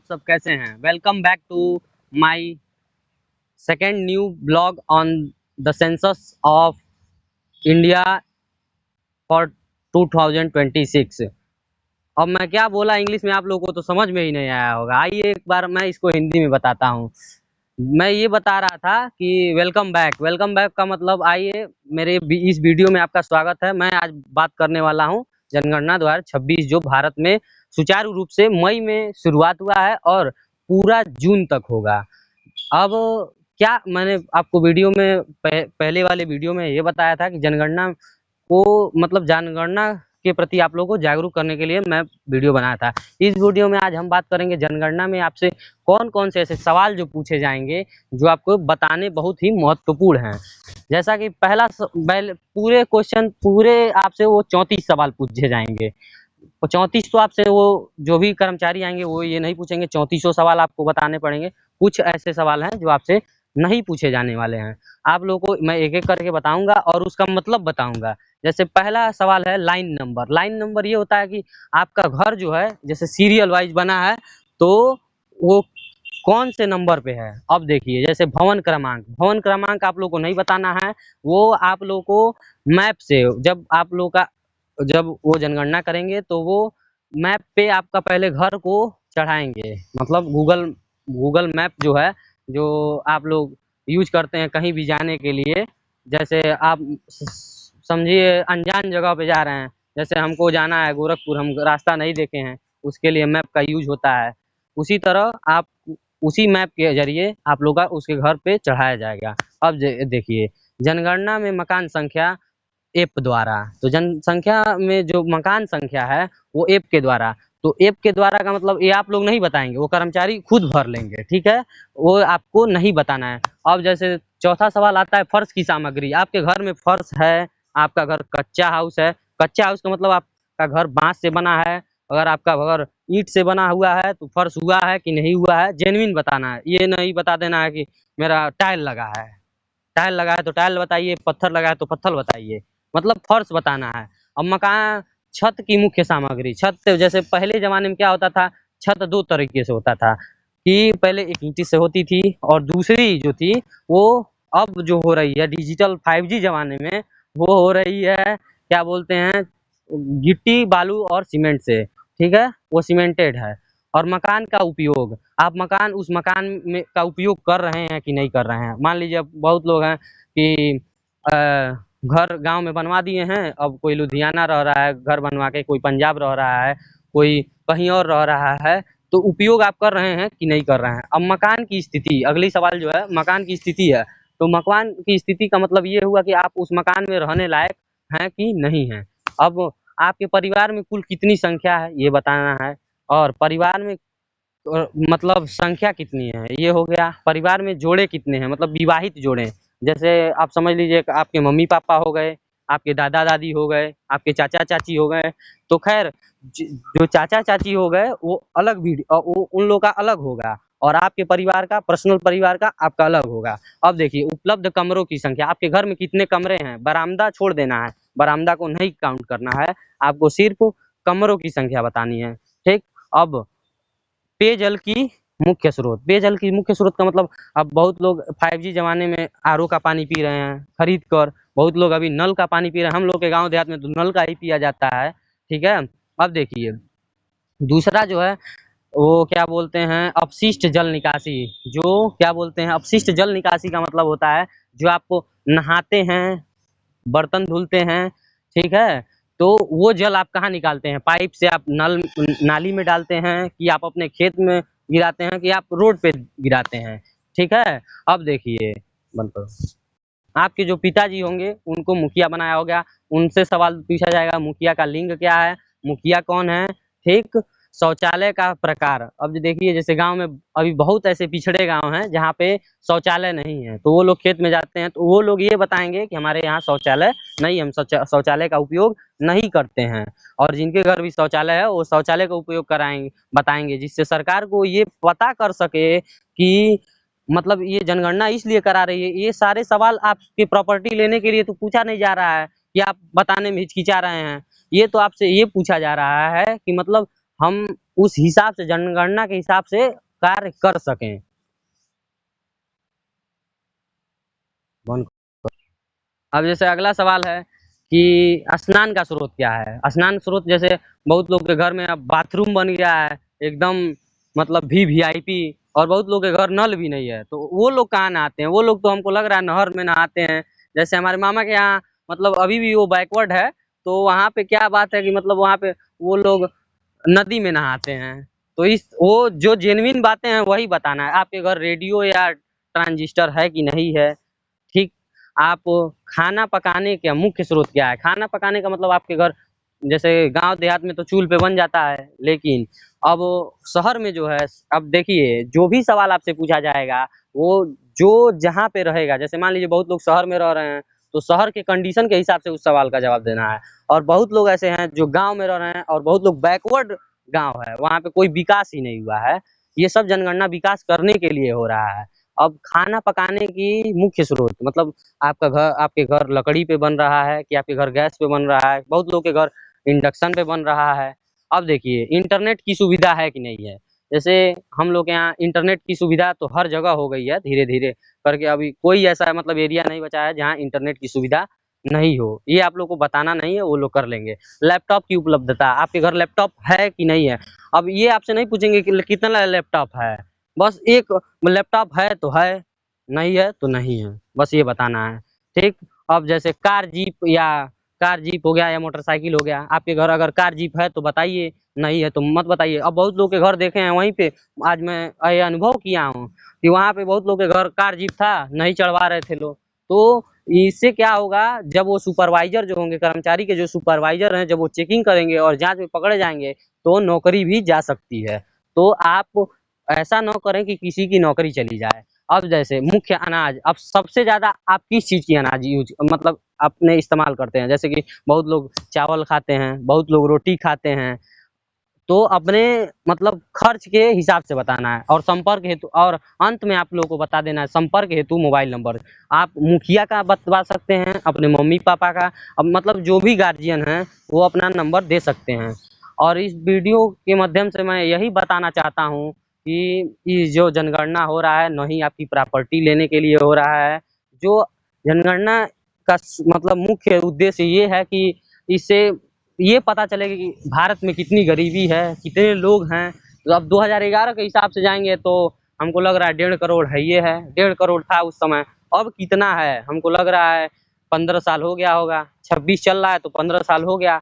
सब कैसे हैं? Welcome back to my second new blog on the census of India for 2026। अब मैं क्या बोला इंग्लिश में, आप लोगों को तो समझ में ही नहीं आया होगा। आइए एक बार मैं इसको हिंदी में बताता हूँ। मैं ये बता रहा था कि वेलकम बैक का मतलब आइए मेरे इस वीडियो में आपका स्वागत है। मैं आज बात करने वाला हूँ जनगणना 2026 जो भारत में सुचारू रूप से मई में शुरुआत हुआ है और पूरा जून तक होगा। अब क्या मैंने आपको वीडियो में पहले वाले वीडियो में ये बताया था कि जनगणना को मतलब जनगणना के प्रति आप लोगों को जागरूक करने के लिए मैं वीडियो बनाया था। इस वीडियो में आज हम बात करेंगे जनगणना में आपसे कौन-कौन से ऐसे सवाल जो पूछे जाएंगे जो आपको बताने बहुत ही महत्वपूर्ण हैं। जैसा कि पूरे क्वेश्चन पूरे आपसे वो 34 सवाल पूछे जाएंगे। 34 तो आपसे वो जो भी कर्मचारी आएंगे वो ये नहीं पूछेंगे, 34 सवाल आपको बताने पड़ेंगे। कुछ ऐसे सवाल हैं जो आपसे नहीं पूछे जाने वाले हैं। आप लोगों को मैं एक-एक करके बताऊंगा और उसका मतलब बताऊंगा। जैसे पहला सवाल है लाइन नंबर। लाइन नंबर ये होता है कि आपका घर जो है जैसे सीरियल वाइज बना है तो वो कौन से नंबर पे है। अब देखिए जैसे भवन क्रमांक आप लोग को नहीं बताना है। वो आप लोग को मैप से जब वो जनगणना करेंगे तो वो मैप पे आपका पहले घर को चढ़ाएंगे। मतलब गूगल मैप जो है जो आप लोग यूज करते हैं कहीं भी जाने के लिए। जैसे आप समझिए अनजान जगह पे जा रहे हैं, जैसे हमको जाना है गोरखपुर, हम रास्ता नहीं देखे हैं, उसके लिए मैप का यूज होता है। उसी तरह आप उसी मैप के जरिए आप लोग का उसके घर पे चढ़ाया जाएगा। अब देखिए जनगणना में मकान संख्या ऐप द्वारा, तो जनसंख्या में जो मकान संख्या है वो ऐप के द्वारा। तो ऐप के द्वारा का मतलब ये आप लोग नहीं बताएंगे, वो कर्मचारी खुद भर लेंगे, ठीक है, वो आपको नहीं बताना है। अब जैसे चौथा सवाल आता है फर्श की सामग्री। आपके घर में फर्श है, आपका घर कच्चा हाउस है। कच्चा हाउस का मतलब आपका घर बांस से बना है। अगर आपका घर ईंट से बना हुआ है तो फर्श हुआ है कि नहीं हुआ है, जेन्युइन बताना है। ये नहीं बता देना है कि मेरा टाइल लगा है, टाइल लगा है तो टाइल बताइए, पत्थर लगा है तो पत्थर बताइए, मतलब फर्श बताना है। अब मकान छत की मुख्य सामग्री, छत जैसे पहले जमाने में क्या होता था, छत दो तरीके से होता था कि पहले एक ईंट से होती थी और दूसरी जो थी वो अब जो हो रही है डिजिटल 5G जमाने में वो हो रही है क्या बोलते हैं गिट्टी बालू और सीमेंट से, ठीक है, वो सीमेंटेड है। और मकान का उपयोग, आप उस मकान में का उपयोग कर रहे हैं कि नहीं कर रहे हैं। मान लीजिए बहुत लोग हैं कि घर गांव में बनवा दिए हैं, अब कोई लुधियाना रह रहा है घर बनवा के, कोई पंजाब रह रहा है, कोई कहीं और रह रहा है, तो उपयोग आप कर रहे हैं कि नहीं कर रहे हैं। अब मकान की स्थिति, अगली सवाल जो है मकान की स्थिति है। तो मकान की स्थिति का मतलब ये हुआ कि आप उस मकान में रहने लायक हैं कि नहीं हैं। अब आपके परिवार में कुल कितनी संख्या है ये बताना है, और परिवार में मतलब संख्या कितनी है ये हो गया। परिवार में जोड़े कितने हैं, मतलब विवाहित जोड़े, जैसे आप समझ लीजिए आपके मम्मी पापा हो गए, आपके दादा दादी हो गए, आपके चाचा चाची हो गए। तो खैर जो चाचा चाची हो गए वो अलग वो उन लोग का अलग होगा, और आपके परिवार का पर्सनल परिवार का आपका अलग होगा। अब देखिए उपलब्ध कमरों की संख्या, आपके घर में कितने कमरे हैं, बरामदा छोड़ देना है, बरामदा को नहीं काउंट करना है, आपको सिर्फ कमरों की संख्या बतानी है, ठीक। अब पेयजल की मुख्य स्रोत का मतलब, अब बहुत लोग 5G जमाने में आरओ का पानी पी रहे हैं खरीद कर, बहुत लोग अभी नल का पानी पी रहे हैं। हम लोग के गांव देहात में तो नल का ही पिया जाता है, ठीक है। अब देखिए दूसरा जो है वो क्या बोलते हैं अपशिष्ट जल निकासी। जो क्या बोलते हैं अपशिष्ट जल निकासी का मतलब होता है जो आपको नहाते हैं, बर्तन धुलते हैं, ठीक है, तो वो जल आप कहाँ निकालते हैं, पाइप से आप नाली में डालते हैं कि आप अपने खेत में गिराते हैं कि आप रोड पे गिराते हैं, ठीक है। अब देखिए बंद करो। आपके जो पिताजी होंगे उनको मुखिया बनाया होगा, उनसे सवाल पूछा जाएगा मुखिया का लिंग क्या है, मुखिया कौन है, ठीक। शौचालय का प्रकार, अब देखिए जैसे गांव में अभी बहुत ऐसे पिछड़े गांव हैं जहाँ पे शौचालय नहीं है, तो वो लोग खेत में जाते हैं तो वो लोग ये बताएंगे कि हमारे यहाँ शौचालय नहीं, हम शौचालय का उपयोग नहीं करते हैं। और जिनके घर भी शौचालय है वो शौचालय का उपयोग कराएंगे, बताएंगे, जिससे सरकार को ये पता कर सके कि मतलब ये जनगणना इसलिए करा रही है। ये सारे सवाल आपके प्रॉपर्टी लेने के लिए तो पूछा नहीं जा रहा है कि आप बताने में हिचकिचा रहे हैं, ये तो आपसे ये पूछा जा रहा है कि मतलब हम उस हिसाब से जनगणना के हिसाब से कार्य कर सकें। अब जैसे अगला सवाल है कि स्नान का स्रोत क्या है? स्नान स्रोत जैसे बहुत लोग के घर में अब बाथरूम बन गया है एकदम, मतलब वीवीआईपी, और बहुत लोग के घर नल भी नहीं है, तो वो लोग कहाँ नहाते हैं? वो लोग तो हमको लग रहा है नहर में नहाते हैं। जैसे हमारे मामा के यहाँ मतलब अभी भी वो बैकवर्ड है, तो वहाँ पे क्या बात है कि मतलब वहाँ पे वो लोग नदी में नहाते हैं। तो इस वो जो जेन्युइन बातें हैं वही बताना है। आपके घर रेडियो या ट्रांजिस्टर है कि नहीं है? ठीक। आप खाना पकाने का मुख्य स्रोत क्या है? खाना पकाने का मतलब आपके घर जैसे गांव देहात में तो चूल्हे पे बन जाता है, लेकिन अब शहर में जो है, अब देखिए जो भी सवाल आपसे पूछा जाएगा वो जो जहाँ पे रहेगा, जैसे मान लीजिए बहुत लोग शहर में रह रहे हैं तो शहर के कंडीशन के हिसाब से उस सवाल का जवाब देना है, और बहुत लोग ऐसे हैं जो गांव में रह रहे हैं और बहुत लोग बैकवर्ड गांव है, वहाँ पे कोई विकास ही नहीं हुआ है। ये सब जनगणना विकास करने के लिए हो रहा है। अब खाना पकाने की मुख्य स्रोत मतलब आपके घर लकड़ी पे बन रहा है कि आपके घर गैस पे बन रहा है? बहुत लोग के घर इंडक्शन पे बन रहा है। अब देखिए इंटरनेट की सुविधा है कि नहीं है? जैसे हम लोग के यहाँ इंटरनेट की सुविधा तो हर जगह हो गई है धीरे धीरे करके, अभी कोई ऐसा मतलब एरिया नहीं बचा है जहाँ इंटरनेट की सुविधा नहीं हो। ये आप लोग को बताना नहीं है, वो लोग कर लेंगे। लैपटॉप की उपलब्धता, आपके घर लैपटॉप है कि नहीं है? अब ये आपसे नहीं पूछेंगे कि कितना लैपटॉप है, बस एक लैपटॉप है तो है, नहीं है तो नहीं है, बस ये बताना है। ठीक। अब जैसे कार जीप हो गया या मोटरसाइकिल हो गया, आपके घर अगर कार जीप है तो बताइए, नहीं है तो मत बताइए। अब बहुत लोग के घर देखे हैं वहीं पे, आज मैं ये अनुभव किया हूँ कि वहाँ पे बहुत लोग के घर कार जीप था, नहीं चढ़वा रहे थे लोग। तो इससे क्या होगा, जब वो सुपरवाइजर जो होंगे, कर्मचारी के जो सुपरवाइजर हैं, जब वो चेकिंग करेंगे और जांच में पकड़े जाएंगे तो नौकरी भी जा सकती है। तो आप ऐसा ना करें कि किसी की नौकरी चली जाए। अब जैसे मुख्य अनाज, अब सबसे ज्यादा आप किस चीज की अनाज यूज मतलब अपने इस्तेमाल करते हैं? जैसे कि बहुत लोग चावल खाते हैं, बहुत लोग रोटी खाते हैं। तो अपने मतलब खर्च के हिसाब से बताना है, और संपर्क हेतु, और अंत में आप लोगों को बता देना है संपर्क हेतु मोबाइल नंबर। आप मुखिया का बतवा सकते हैं, अपने मम्मी पापा का, अब मतलब जो भी गार्जियन है वो अपना नंबर दे सकते हैं। और इस वीडियो के माध्यम से मैं यही बताना चाहता हूँ कि ये जो जनगणना हो रहा है नहीं आपकी प्रॉपर्टी लेने के लिए हो रहा है। जो जनगणना का मतलब मुख्य उद्देश्य ये है कि इससे ये पता चलेगा कि भारत में कितनी गरीबी है, कितने लोग हैं। तो अब 2011 के हिसाब से जाएंगे तो हमको लग रहा है 1.5 करोड़ है, ये है 1.5 करोड़ था उस समय। अब कितना है हमको लग रहा है 15 साल हो गया होगा, 26 चल रहा है तो 15 साल हो गया।